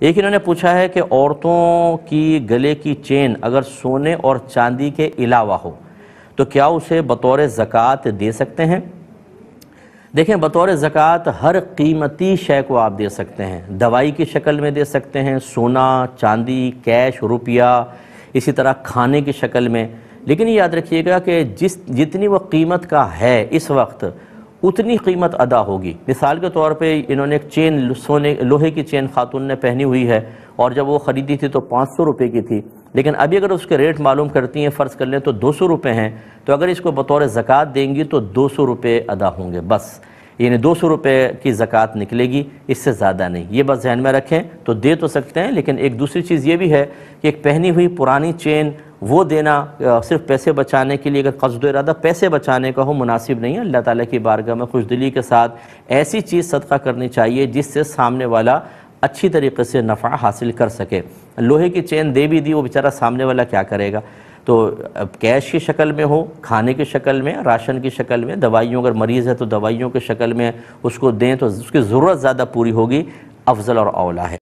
ایک انہوں نے پوچھا ہے کہ عورتوں کی گلے کی چین اگر سونے اور چاندی کے علاوہ ہو تو کیا اسے بطور زکوٰۃ دے سکتے ہیں؟ دیکھیں، بطور زکوٰۃ ہر قیمتی شے کو آپ دے سکتے ہیں، دوائی کی شکل میں دے سکتے ہیں، سونا، چاندی، کیش، روپیہ، اسی طرح کھانے کی شکل میں۔ لیکن یہ یاد رکھیے گا کہ جتنی وہ قیمت کا ہے اس وقت اتنی قیمت ادا ہوگی۔ مثال کے طور پہ انہوں نے ایک چین لوہے کی چین خاتون نے پہنی ہوئی ہے، اور جب وہ خریدی تھی تو 500 روپے کی تھی، لیکن ابھی اگر اس کے ریٹ معلوم کرتی ہیں، فرض کر لیں تو 200 روپے ہیں، تو اگر اس کو بطور زکوٰۃ دیں گی تو 200 روپے ادا ہوں گے بس، یعنی 200 روپے کی زکوٰۃ نکلے گی، اس سے زیادہ نہیں۔ یہ بس ذہن میں رکھیں، تو دے تو سکتے ہیں، لیکن ایک دوسری چیز یہ بھی ہے کہ ایک پہنی ہوئی پرانی چین وہ دینا صرف پیسے بچانے کے لیے، اگر قصد و ارادہ پیسے بچانے کا ہو، مناسب نہیں ہے۔ اللہ تعالیٰ کی بارگاہ میں خوش دلی کے ساتھ ایسی چیز صدقہ کرنی چاہیے جس سے سامنے والا اچھی طریقے سے نفع حاصل کر سکے۔ لوہے کی چین دے بھی دی، وہ بیچارہ سامنے والا کیا کرے گا؟ تو کیش کی شکل میں ہو، کھانے کی شکل میں، راشن کی شکل میں، دوائیوں، اگر مریض ہے تو دوائیوں کی شکل میں اس کو دیں تو اس کی ضرورت زیادہ پوری ہوگی، افضل اور اولیٰ ہے۔